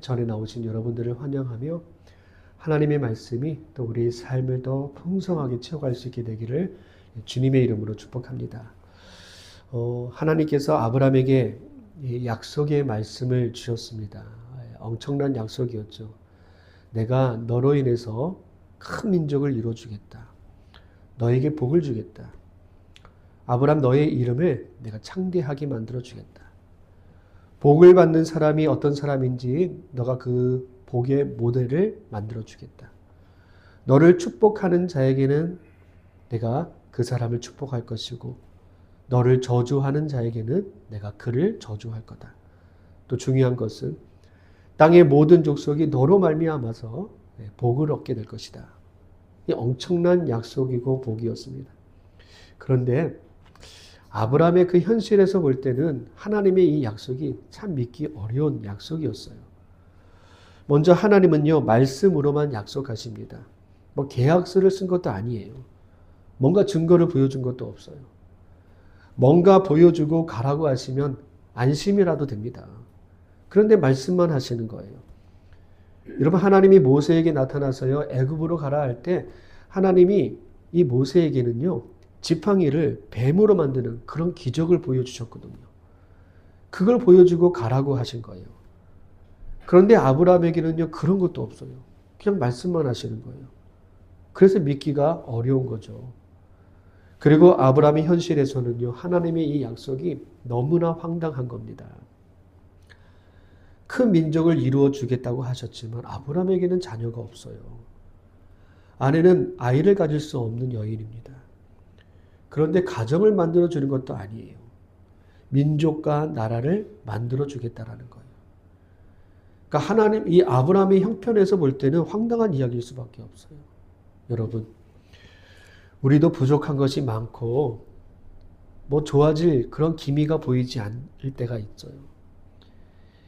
전에 나오신 여러분들을 환영하며 하나님의 말씀이 또 우리의 삶을 더 풍성하게 채워갈 수 있게 되기를 주님의 이름으로 축복합니다. 하나님께서 아브라함에게 약속의 말씀을 주셨습니다. 엄청난 약속이었죠. 내가 너로 인해서 큰 민족을 이루어주겠다. 너에게 복을 주겠다. 아브라함 너의 이름을 내가 창대하게 만들어주겠다. 복을 받는 사람이 어떤 사람인지 너가 그 복의 모델을 만들어주겠다. 너를 축복하는 자에게는 내가 그 사람을 축복할 것이고 너를 저주하는 자에게는 내가 그를 저주할 거다. 또 중요한 것은 땅의 모든 족속이 너로 말미암아서 복을 얻게 될 것이다. 이 엄청난 약속이고 복이었습니다. 그런데 아브라함의 그 현실에서 볼 때는 하나님의 이 약속이 참 믿기 어려운 약속이었어요. 먼저 하나님은요, 말씀으로만 약속하십니다. 뭐 계약서를 쓴 것도 아니에요. 뭔가 증거를 보여준 것도 없어요. 뭔가 보여주고 가라고 하시면 안심이라도 됩니다. 그런데 말씀만 하시는 거예요. 여러분, 하나님이 모세에게 나타나서요, 애굽으로 가라 할 때 하나님이 이 모세에게는요, 지팡이를 뱀으로 만드는 그런 기적을 보여주셨거든요. 그걸 보여주고 가라고 하신 거예요. 그런데 아브라함에게는요, 그런 것도 없어요. 그냥 말씀만 하시는 거예요. 그래서 믿기가 어려운 거죠. 그리고 아브라함의 현실에서는요, 하나님의 이 약속이 너무나 황당한 겁니다. 큰 민족을 이루어 주겠다고 하셨지만 아브라함에게는 자녀가 없어요. 아내는 아이를 가질 수 없는 여인입니다. 그런데 가정을 만들어 주는 것도 아니에요. 민족과 나라를 만들어 주겠다라는 거예요. 그러니까 하나님, 이 아브라함의 형편에서 볼 때는 황당한 이야기일 수밖에 없어요. 여러분, 우리도 부족한 것이 많고 뭐 좋아질 그런 기미가 보이지 않을 때가 있어요.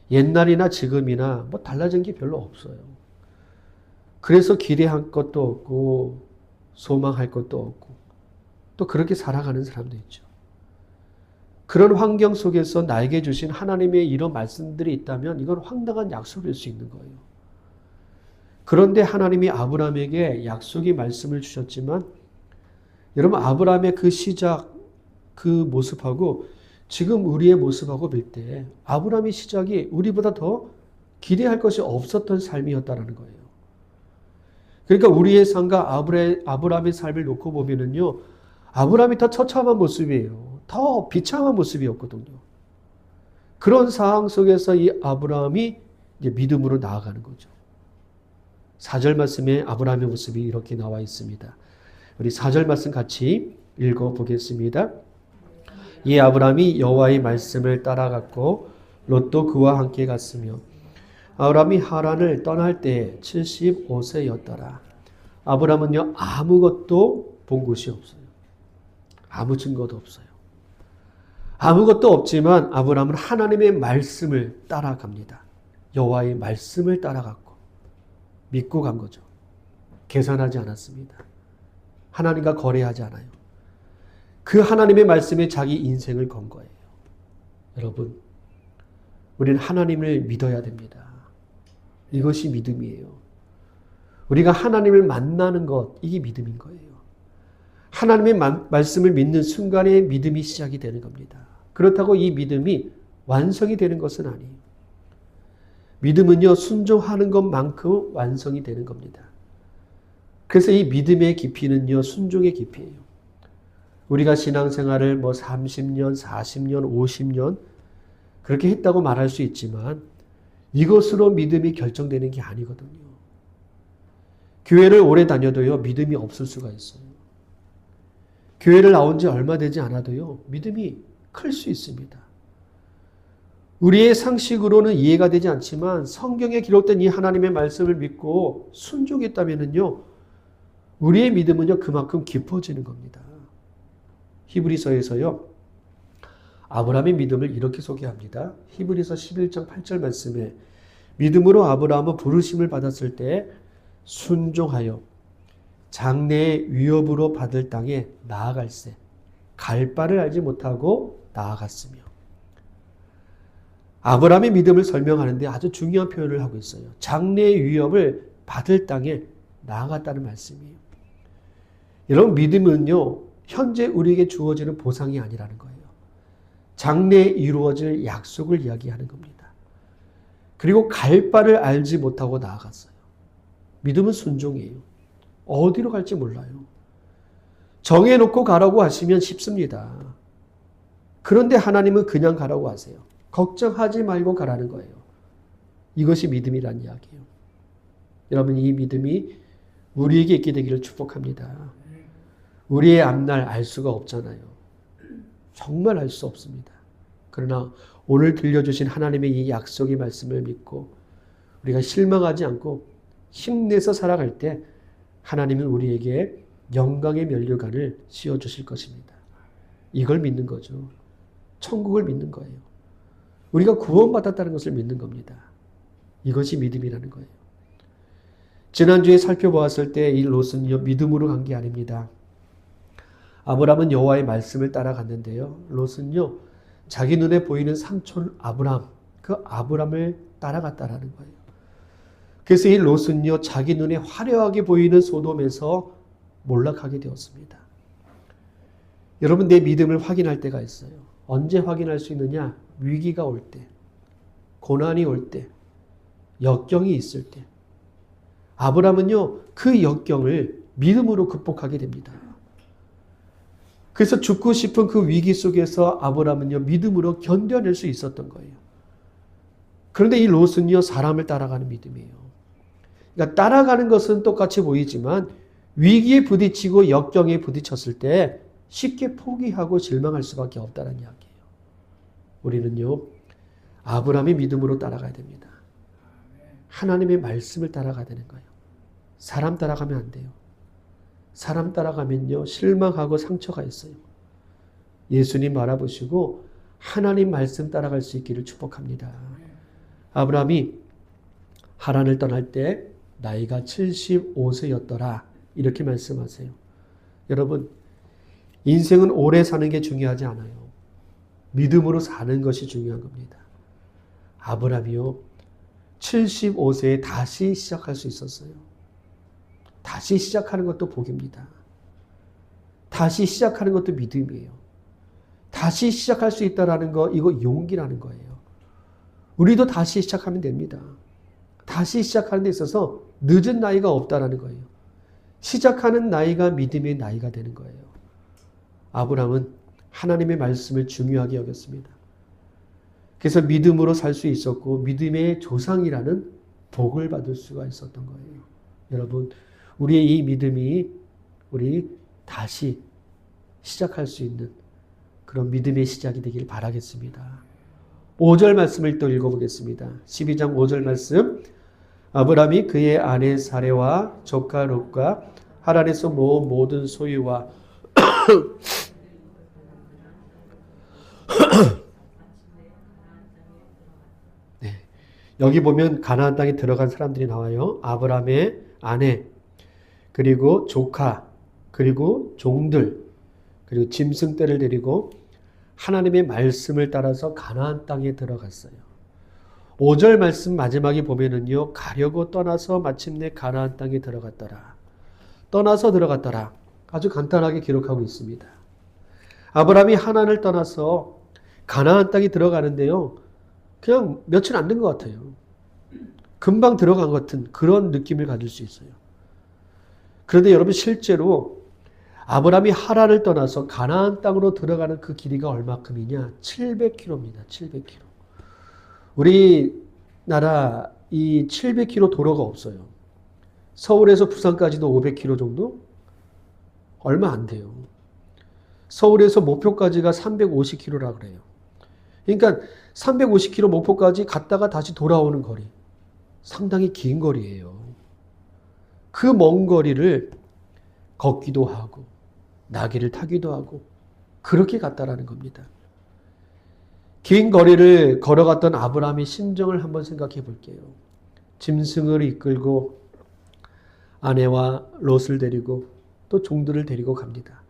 옛날이나 지금이나 뭐 달라진 게 별로 없어요. 그래서 기대할 것도 없고 소망할 것도 없고 또 그렇게 살아가는 사람도 있죠. 그런 환경 속에서 나에게 주신 하나님의 이런 말씀들이 있다면 이건 황당한 약속일 수 있는 거예요. 그런데 하나님이 아브라함에게 약속의 말씀을 주셨지만 여러분, 아브라함의 그 시작, 그 모습하고 지금 우리의 모습하고 볼 때 아브라함의 시작이 우리보다 더 기대할 것이 없었던 삶이었다는 거예요. 그러니까 우리의 삶과 아브라함의 삶을 놓고 보면은요, 아브라함이 더 처참한 모습이에요. 더 비참한 모습이었거든요. 그런 상황 속에서 이 아브라함이 이제 믿음으로 나아가는 거죠. 4절 말씀에 아브라함의 모습이 이렇게 나와 있습니다. 우리 4절 말씀 같이 읽어보겠습니다. 이 아브라함이 여호와의 말씀을 따라갔고 롯도 그와 함께 갔으며 아브라함이 하란을 떠날 때 75세였더라. 아브라함은요, 아무것도 본 곳이 없어요. 아무 증거도 없어요. 아무것도 없지만 아브라함은 하나님의 말씀을 따라갑니다. 여호와의 말씀을 따라갔고 믿고 간 거죠. 계산하지 않았습니다. 하나님과 거래하지 않아요. 그 하나님의 말씀에 자기 인생을 건 거예요. 여러분, 우리는 하나님을 믿어야 됩니다. 이것이 믿음이에요. 우리가 하나님을 만나는 것, 이게 믿음인 거예요. 하나님의 말씀을 믿는 순간에 믿음이 시작이 되는 겁니다. 그렇다고 이 믿음이 완성이 되는 것은 아니에요. 믿음은요, 순종하는 것만큼 완성이 되는 겁니다. 그래서 이 믿음의 깊이는요, 순종의 깊이예요. 우리가 신앙생활을 뭐 30년, 40년, 50년 그렇게 했다고 말할 수 있지만 이것으로 믿음이 결정되는 게 아니거든요. 교회를 오래 다녀도요, 믿음이 없을 수가 있어요. 교회를 나온 지 얼마 되지 않아도요, 믿음이 클 수 있습니다. 우리의 상식으로는 이해가 되지 않지만 성경에 기록된 이 하나님의 말씀을 믿고 순종했다면요, 우리의 믿음은요, 그만큼 깊어지는 겁니다. 히브리서에서요, 아브라함의 믿음을 이렇게 소개합니다. 히브리서 11장 8절 말씀에 믿음으로 아브라함은 부르심을 받았을 때 순종하여 장래의 위협으로 받을 땅에 나아갈세 갈 바를 알지 못하고 나아갔으며 아브라함의 믿음을 설명하는데 아주 중요한 표현을 하고 있어요. 장래의 위협을 받을 땅에 나아갔다는 말씀이에요. 여러분, 믿음은요, 현재 우리에게 주어지는 보상이 아니라는 거예요. 장래에 이루어질 약속을 이야기하는 겁니다. 그리고 갈 바를 알지 못하고 나아갔어요. 믿음은 순종이에요. 어디로 갈지 몰라요. 정해놓고 가라고 하시면 쉽습니다. 그런데 하나님은 그냥 가라고 하세요. 걱정하지 말고 가라는 거예요. 이것이 믿음이란 이야기예요. 여러분, 이 믿음이 우리에게 있게 되기를 축복합니다. 우리의 앞날 알 수가 없잖아요. 정말 알 수 없습니다. 그러나 오늘 들려주신 하나님의 이 약속의 말씀을 믿고 우리가 실망하지 않고 힘내서 살아갈 때 하나님은 우리에게 영광의 면류관을 씌워주실 것입니다. 이걸 믿는 거죠. 천국을 믿는 거예요. 우리가 구원받았다는 것을 믿는 겁니다. 이것이 믿음이라는 거예요. 지난주에 살펴보았을 때 이 롯은 믿음으로 간 게 아닙니다. 아브람은 여호와의 말씀을 따라갔는데요. 롯은요, 자기 눈에 보이는 삼촌 아브람, 그 아브람을 따라갔다라는 거예요. 그래서 이 롯은요, 자기 눈에 화려하게 보이는 소돔에서 몰락하게 되었습니다. 여러분, 내 믿음을 확인할 때가 있어요. 언제 확인할 수 있느냐? 위기가 올 때, 고난이 올 때, 역경이 있을 때. 아브람은요, 그 역경을 믿음으로 극복하게 됩니다. 그래서 죽고 싶은 그 위기 속에서 아브람은요, 믿음으로 견뎌낼 수 있었던 거예요. 그런데 이 롯은요, 사람을 따라가는 믿음이에요. 그러니까 따라가는 것은 똑같이 보이지만 위기에 부딪히고 역경에 부딪혔을 때 쉽게 포기하고 실망할 수밖에 없다는 이야기예요. 우리는요, 아브람의 믿음으로 따라가야 됩니다. 하나님의 말씀을 따라가야 되는 거예요. 사람 따라가면 안 돼요. 사람 따라가면요, 실망하고 상처가 있어요. 예수님 바라보시고 하나님 말씀 따라갈 수 있기를 축복합니다. 아브라함이 하란을 떠날 때 나이가 75세였더라. 이렇게 말씀하세요. 여러분, 인생은 오래 사는 게 중요하지 않아요. 믿음으로 사는 것이 중요한 겁니다. 아브라함이요, 75세에 다시 시작할 수 있었어요. 다시 시작하는 것도 복입니다. 다시 시작하는 것도 믿음이에요. 다시 시작할 수 있다는 거, 이거 용기라는 거예요. 우리도 다시 시작하면 됩니다. 다시 시작하는 데 있어서 늦은 나이가 없다는 거예요. 시작하는 나이가 믿음의 나이가 되는 거예요. 아브라함은 하나님의 말씀을 중요하게 여겼습니다. 그래서 믿음으로 살 수 있었고 믿음의 조상이라는 복을 받을 수가 있었던 거예요. 여러분, 우리의 이 믿음이 우리 다시 시작할 수 있는 그런 믿음의 시작이 되길 바라겠습니다. 5절 말씀을 또 읽어보겠습니다. 12장 5절 말씀. 아브라함이 그의 아내 사레와 조카 롯과 하란에서 모은 모든 소유와 네, 여기 보면 가나안 땅에 들어간 사람들이 나와요. 아브라함의 아내, 그리고 조카, 그리고 종들, 그리고 짐승떼를 데리고 하나님의 말씀을 따라서 가나안 땅에 들어갔어요. 5절 말씀 마지막에 보면은요, 가려고 떠나서 마침내 가나안 땅에 들어갔더라. 떠나서 들어갔더라. 아주 간단하게 기록하고 있습니다. 아브라함이 하란을 떠나서 가나안 땅에 들어가는데요, 그냥 며칠 안 된 것 같아요. 금방 들어간 것 같은 그런 느낌을 가질 수 있어요. 그런데 여러분, 실제로 아브라함이 하란을 떠나서 가나안 땅으로 들어가는 그 길이가 얼마큼이냐? 700km입니다. 700km. 우리나라 이 700km 도로가 없어요. 서울에서 부산까지도 500km 정도? 얼마 안 돼요. 서울에서 목포까지가 350km라 그래요. 그러니까 350km 목포까지 갔다가 다시 돌아오는 거리. 상당히 긴 거리예요. 그 먼 거리를 걷기도 하고 나귀를 타기도 하고 그렇게 갔다라는 겁니다. 긴 거리를 걸어갔던 아브라함의 심정을 한번 생각해 볼게요. 짐승을 이끌고 아내와 롯을 데리고 또 종들을 데리고 갑니다.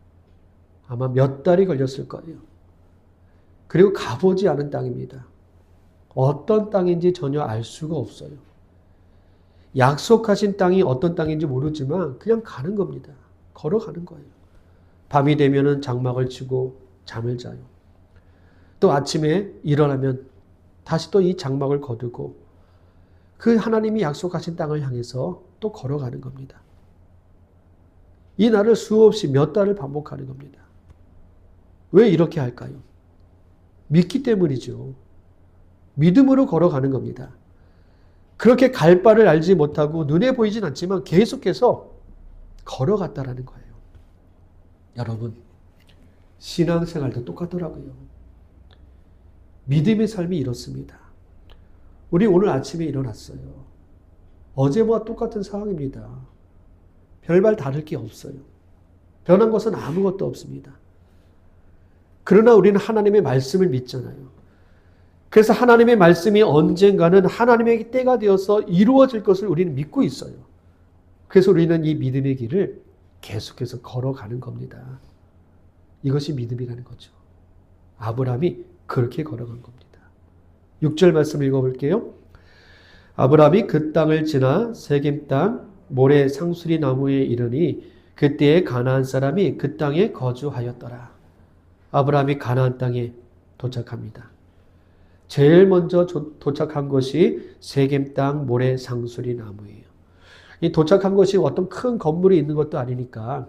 아마 몇 달이 걸렸을 거예요. 그리고 가보지 않은 땅입니다. 어떤 땅인지 전혀 알 수가 없어요. 약속하신 땅이 어떤 땅인지 모르지만 그냥 가는 겁니다. 걸어가는 거예요. 밤이 되면은 장막을 치고 잠을 자요. 또 아침에 일어나면 다시 또 이 장막을 거두고 그 하나님이 약속하신 땅을 향해서 또 걸어가는 겁니다. 이 날을 수없이 몇 달을 반복하는 겁니다. 왜 이렇게 할까요? 믿기 때문이죠. 믿음으로 걸어가는 겁니다. 그렇게 갈 바를 알지 못하고 눈에 보이진 않지만 계속해서 걸어갔다라는 거예요. 여러분, 신앙생활도 똑같더라고요. 믿음의 삶이 이렇습니다. 우리 오늘 아침에 일어났어요. 어제와 똑같은 상황입니다. 별말 다를 게 없어요. 변한 것은 아무것도 없습니다. 그러나 우리는 하나님의 말씀을 믿잖아요. 그래서 하나님의 말씀이 언젠가는 하나님의 때가 되어서 이루어질 것을 우리는 믿고 있어요. 그래서 우리는 이 믿음의 길을 계속해서 걸어가는 겁니다. 이것이 믿음이라는 거죠. 아브라함이 그렇게 걸어간 겁니다. 6절 말씀 읽어볼게요. 아브라함이 그 땅을 지나 세겜 땅 모래 상수리 나무에 이르니 그때에 가나안 사람이 그 땅에 거주하였더라. 아브라함이 가나안 땅에 도착합니다. 제일 먼저 도착한 것이 세겜 땅 모래 상수리 나무예요. 이 도착한 것이 어떤 큰 건물이 있는 것도 아니니까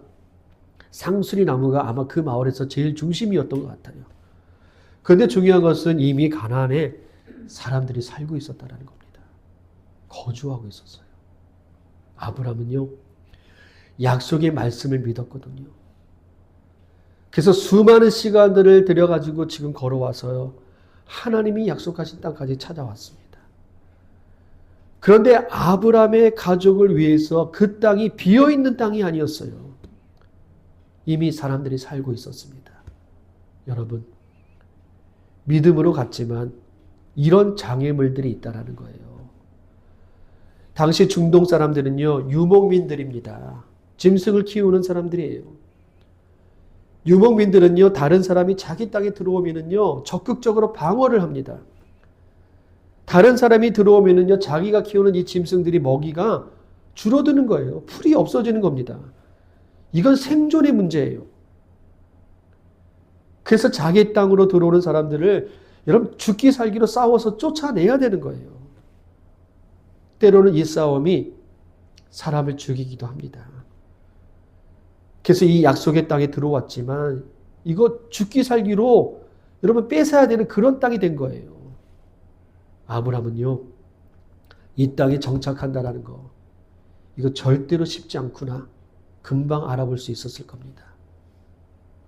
상수리 나무가 아마 그 마을에서 제일 중심이었던 것 같아요. 그런데 중요한 것은 이미 가나안에 사람들이 살고 있었다는 겁니다. 거주하고 있었어요. 아브라함은요, 약속의 말씀을 믿었거든요. 그래서 수많은 시간들을 들여가지고 지금 걸어와서요, 하나님이 약속하신 땅까지 찾아왔습니다. 그런데 아브라함의 가족을 위해서 그 땅이 비어있는 땅이 아니었어요. 이미 사람들이 살고 있었습니다. 여러분, 믿음으로 갔지만 이런 장애물들이 있다는 거예요. 당시 중동 사람들은요, 유목민들입니다. 짐승을 키우는 사람들이에요. 유목민들은요, 다른 사람이 자기 땅에 들어오면은요, 적극적으로 방어를 합니다. 다른 사람이 들어오면은요, 자기가 키우는 이 짐승들이 먹이가 줄어드는 거예요. 풀이 없어지는 겁니다. 이건 생존의 문제예요. 그래서 자기 땅으로 들어오는 사람들을 여러분 죽기 살기로 싸워서 쫓아내야 되는 거예요. 때로는 이 싸움이 사람을 죽이기도 합니다. 그래서 이 약속의 땅에 들어왔지만 이거 죽기 살기로 여러분 뺏어야 되는 그런 땅이 된 거예요. 아브라함은요, 이 땅에 정착한다라는 거, 이거 절대로 쉽지 않구나. 금방 알아볼 수 있었을 겁니다.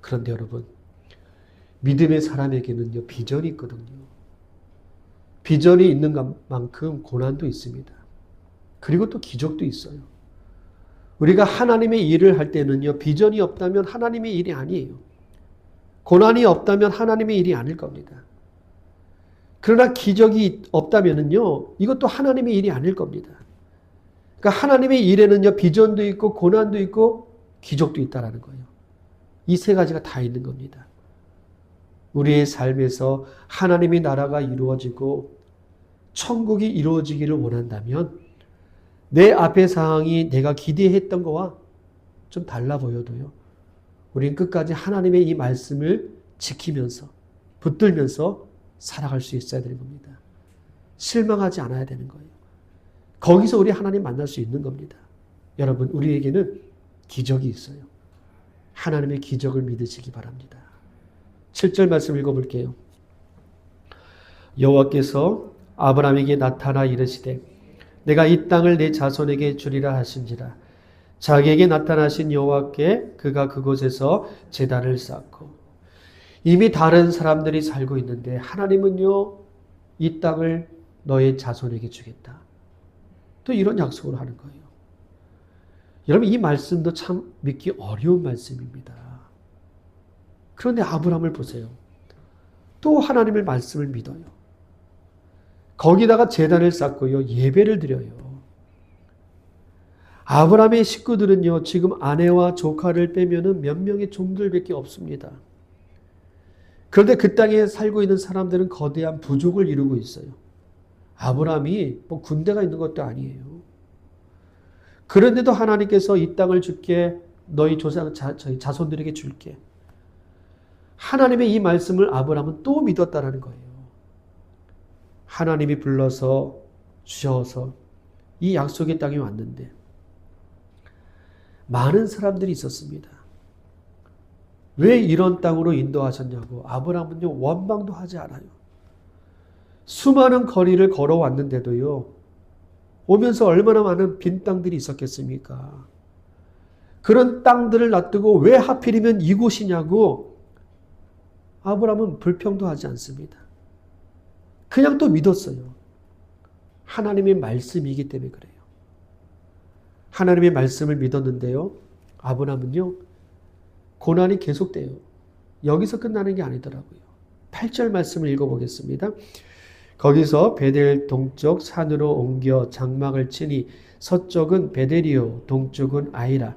그런데 여러분, 믿음의 사람에게는요, 비전이 있거든요. 비전이 있는 만큼 고난도 있습니다. 그리고 또 기적도 있어요. 우리가 하나님의 일을 할 때는요, 비전이 없다면 하나님의 일이 아니에요. 고난이 없다면 하나님의 일이 아닐 겁니다. 그러나 기적이 없다면은요, 이것도 하나님의 일이 아닐 겁니다. 그러니까 하나님의 일에는요, 비전도 있고 고난도 있고 기적도 있다라는 거예요. 이 세 가지가 다 있는 겁니다. 우리의 삶에서 하나님의 나라가 이루어지고 천국이 이루어지기를 원한다면 내 앞의 상황이 내가 기대했던 거와 좀 달라 보여도요, 우리는 끝까지 하나님의 이 말씀을 지키면서 붙들면서 살아갈 수 있어야 되는 겁니다. 실망하지 않아야 되는 거예요. 거기서 우리 하나님 만날 수 있는 겁니다. 여러분, 우리에게는 기적이 있어요. 하나님의 기적을 믿으시기 바랍니다. 7절 말씀 읽어볼게요. 여호와께서 아브라함에게 나타나 이르시되 내가 이 땅을 내 자손에게 주리라 하신지라. 자기에게 나타나신 여호와께 그가 그곳에서 제단을 쌓고, 이미 다른 사람들이 살고 있는데 하나님은요, 이 땅을 너의 자손에게 주겠다. 또 이런 약속을 하는 거예요. 여러분, 이 말씀도 참 믿기 어려운 말씀입니다. 그런데 아브라함을 보세요. 또 하나님의 말씀을 믿어요. 거기다가 제단을 쌓고요, 예배를 드려요. 아브라함의 식구들은요, 지금 아내와 조카를 빼면은 몇 명의 종들밖에 없습니다. 그런데 그 땅에 살고 있는 사람들은 거대한 부족을 이루고 있어요. 아브라함이 뭐 군대가 있는 것도 아니에요. 그런데도 하나님께서 이 땅을 줄게, 너희 자손들에게 줄게. 하나님의 이 말씀을 아브라함은 또 믿었다라는 거예요. 하나님이 불러서 주셔서 이 약속의 땅에 왔는데 많은 사람들이 있었습니다. 왜 이런 땅으로 인도하셨냐고 아브라함은요 원망도 하지 않아요. 수많은 거리를 걸어왔는데도요 오면서 얼마나 많은 빈 땅들이 있었겠습니까? 그런 땅들을 놔두고 왜 하필이면 이곳이냐고 아브라함은 불평도 하지 않습니다. 그냥 또 믿었어요. 하나님의 말씀이기 때문에 그래요. 하나님의 말씀을 믿었는데요. 아브라함은요. 고난이 계속돼요. 여기서 끝나는 게 아니더라고요. 8절 말씀을 읽어보겠습니다. 거기서 베델 동쪽 산으로 옮겨 장막을 치니 서쪽은 베델이요 동쪽은 아이라.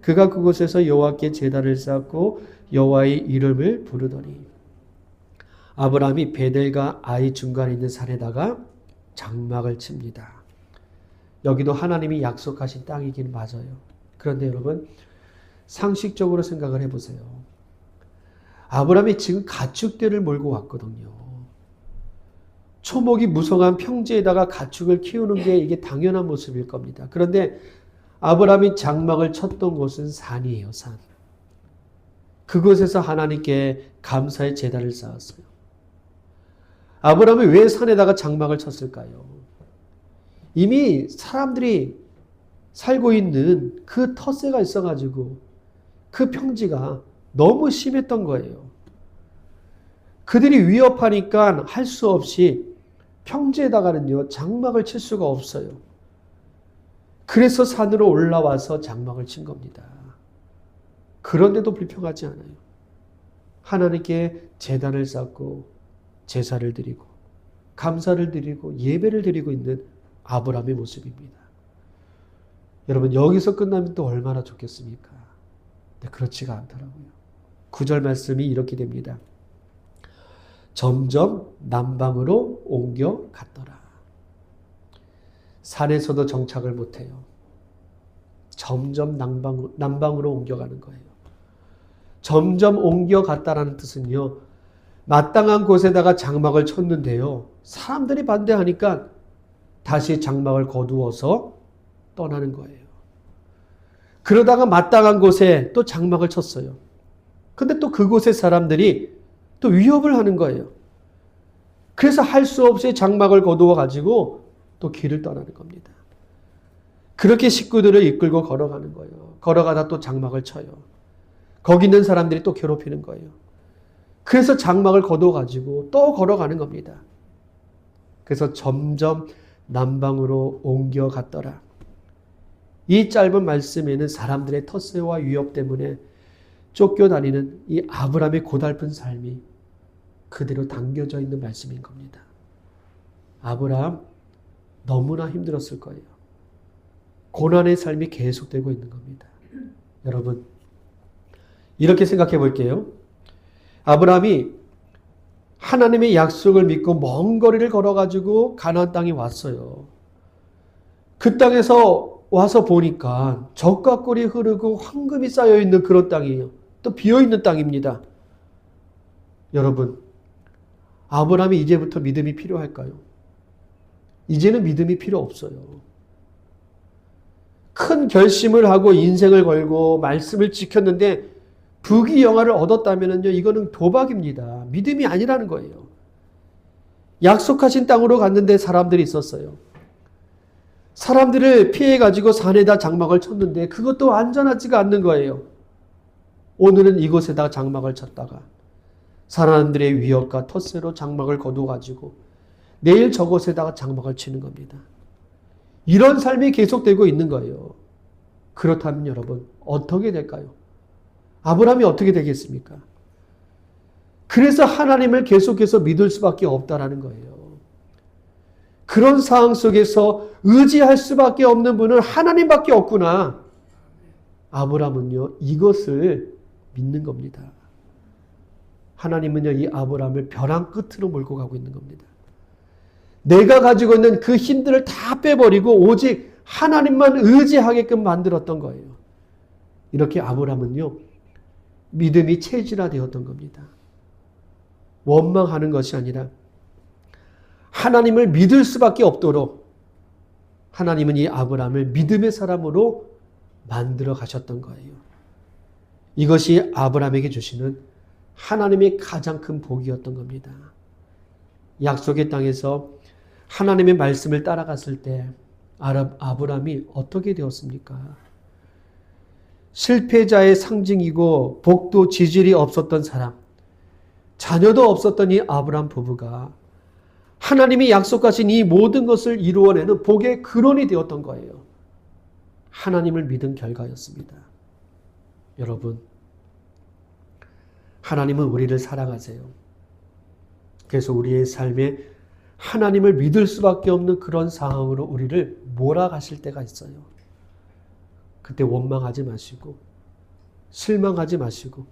그가 그곳에서 여호와께 제단을 쌓고 여호와의 이름을 부르더니 아브라함이 베델과 아이 중간에 있는 산에다가 장막을 칩니다. 여기도 하나님이 약속하신 땅이긴 맞아요. 그런데 여러분 상식적으로 생각을 해보세요. 아브라함이 지금 가축들을 몰고 왔거든요. 초목이 무성한 평지에다가 가축을 키우는 게 이게 당연한 모습일 겁니다. 그런데 아브라함이 장막을 쳤던 곳은 산이에요. 산. 그곳에서 하나님께 감사의 제단을 쌓았어요. 아브라함이 왜 산에다가 장막을 쳤을까요? 이미 사람들이 살고 있는 그 텃세가 있어가지고 그 평지가 너무 심했던 거예요. 그들이 위협하니까 할 수 없이 평지에다가는요 장막을 칠 수가 없어요. 그래서 산으로 올라와서 장막을 친 겁니다. 그런데도 불평하지 않아요. 하나님께 제단을 쌓고 제사를 드리고 감사를 드리고 예배를 드리고 있는 아브라함의 모습입니다. 여러분 여기서 끝나면 또 얼마나 좋겠습니까? 근데 그렇지가 않더라고요. 9절 말씀이 이렇게 됩니다. 점점 남방으로 옮겨 갔더라. 산에서도 정착을 못해요. 점점 남방으로 옮겨가는 거예요. 점점 옮겨갔다라는 뜻은요. 마땅한 곳에다가 장막을 쳤는데요. 사람들이 반대하니까 다시 장막을 거두어서 떠나는 거예요. 그러다가 마땅한 곳에 또 장막을 쳤어요. 근데 또 그곳의 사람들이 또 위협을 하는 거예요. 그래서 할 수 없이 장막을 거두어 가지고 또 길을 떠나는 겁니다. 그렇게 식구들을 이끌고 걸어가는 거예요. 걸어가다 또 장막을 쳐요. 거기 있는 사람들이 또 괴롭히는 거예요. 그래서 장막을 거두어 가지고 또 걸어가는 겁니다. 그래서 점점 남방으로 옮겨갔더라. 이 짧은 말씀에는 사람들의 텃세와 위협 때문에 쫓겨다니는 이 아브라함의 고달픈 삶이 그대로 담겨져 있는 말씀인 겁니다. 아브라함 너무나 힘들었을 거예요. 고난의 삶이 계속되고 있는 겁니다. 여러분 이렇게 생각해 볼게요. 아브라함이 하나님의 약속을 믿고 먼 거리를 걸어가지고 가나안 땅에 왔어요. 그 땅에서 와서 보니까 젖과 꿀이 흐르고 황금이 쌓여있는 그런 땅이에요. 또 비어있는 땅입니다. 여러분 아브라함이 이제부터 믿음이 필요할까요? 이제는 믿음이 필요 없어요. 큰 결심을 하고 인생을 걸고 말씀을 지켰는데 부귀영화를 얻었다면요, 이거는 도박입니다. 믿음이 아니라는 거예요. 약속하신 땅으로 갔는데 사람들이 있었어요. 사람들을 피해가지고 산에다 장막을 쳤는데 그것도 안전하지가 않는 거예요. 오늘은 이곳에다 장막을 쳤다가 사람들의 위협과 텃세로 장막을 거두어가지고 내일 저곳에다가 장막을 치는 겁니다. 이런 삶이 계속되고 있는 거예요. 그렇다면 여러분 어떻게 될까요? 아브라함이 어떻게 되겠습니까? 그래서 하나님을 계속해서 믿을 수밖에 없다라는 거예요. 그런 상황 속에서 의지할 수밖에 없는 분은 하나님밖에 없구나. 아브라함은요 이것을 믿는 겁니다. 하나님은요 이 아브라함을 벼랑 끝으로 몰고 가고 있는 겁니다. 내가 가지고 있는 그 힘들을 다 빼버리고 오직 하나님만 의지하게끔 만들었던 거예요. 이렇게 아브라함은요, 믿음이 체질화되었던 겁니다. 원망하는 것이 아니라 하나님을 믿을 수밖에 없도록 하나님은 이 아브라함을 믿음의 사람으로 만들어 가셨던 거예요. 이것이 아브라함에게 주시는 하나님의 가장 큰 복이었던 겁니다. 약속의 땅에서 하나님의 말씀을 따라갔을 때 아브라함이 어떻게 되었습니까? 실패자의 상징이고 복도 지질이 없었던 사람, 자녀도 없었던 이 아브라함 부부가 하나님이 약속하신 이 모든 것을 이루어내는 복의 근원이 되었던 거예요. 하나님을 믿은 결과였습니다. 여러분, 하나님은 우리를 사랑하세요. 그래서 우리의 삶에 하나님을 믿을 수밖에 없는 그런 상황으로 우리를 몰아가실 때가 있어요. 그때 원망하지 마시고 실망하지 마시고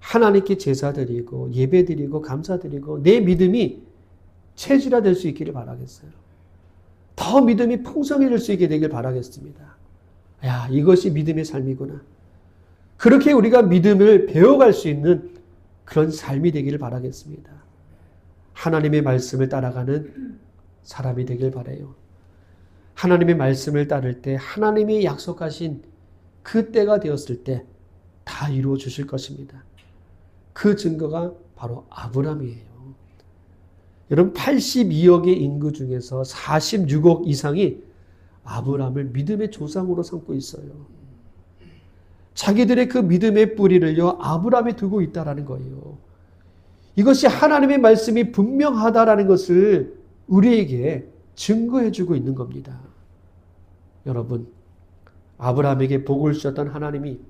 하나님께 제사드리고 예배드리고 감사드리고 내 믿음이 체질화될 수 있기를 바라겠어요. 더 믿음이 풍성해질 수 있게 되길 바라겠습니다. 야, 이것이 믿음의 삶이구나. 그렇게 우리가 믿음을 배워갈 수 있는 그런 삶이 되기를 바라겠습니다. 하나님의 말씀을 따라가는 사람이 되길 바라요. 하나님의 말씀을 따를 때 하나님이 약속하신 그 때가 되었을 때 다 이루어 주실 것입니다. 그 증거가 바로 아브라함이에요. 여러분, 82억의 인구 중에서 46억 이상이 아브라함을 믿음의 조상으로 삼고 있어요. 자기들의 그 믿음의 뿌리를요, 아브라함에 두고 있다라는 거예요. 이것이 하나님의 말씀이 분명하다라는 것을 우리에게 증거해주고 있는 겁니다. 여러분, 아브라함에게 복을 주셨던 하나님이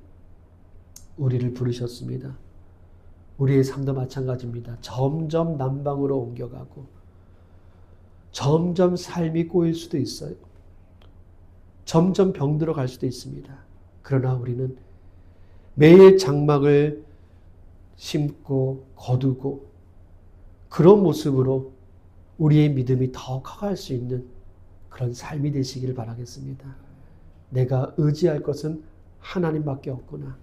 우리를 부르셨습니다. 우리의 삶도 마찬가지입니다. 점점 남방으로 옮겨가고 점점 삶이 꼬일 수도 있어요. 점점 병들어 갈 수도 있습니다. 그러나 우리는 매일 장막을 심고 거두고 그런 모습으로 우리의 믿음이 더 커갈 수 있는 그런 삶이 되시기를 바라겠습니다. 내가 의지할 것은 하나님밖에 없구나.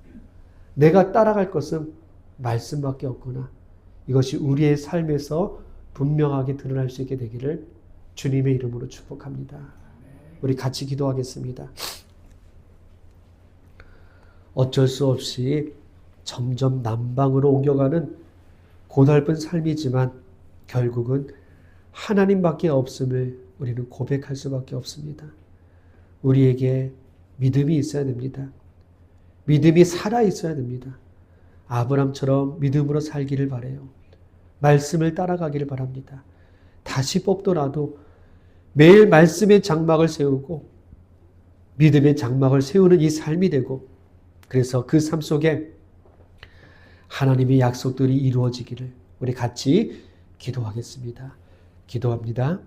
내가 따라갈 것은 말씀밖에 없구나. 이것이 우리의 삶에서 분명하게 드러날 수 있게 되기를 주님의 이름으로 축복합니다. 우리 같이 기도하겠습니다. 어쩔 수 없이 점점 남방으로 옮겨가는 고달픈 삶이지만 결국은 하나님밖에 없음을 우리는 고백할 수밖에 없습니다. 우리에게 믿음이 있어야 됩니다. 믿음이 살아 있어야 됩니다. 아브람처럼 믿음으로 살기를 바라요. 말씀을 따라가기를 바랍니다. 다시 뽑더라도 매일 말씀의 장막을 세우고 믿음의 장막을 세우는 이 삶이 되고 그래서 그 삶 속에 하나님의 약속들이 이루어지기를 우리 같이 기도하겠습니다. 기도합니다.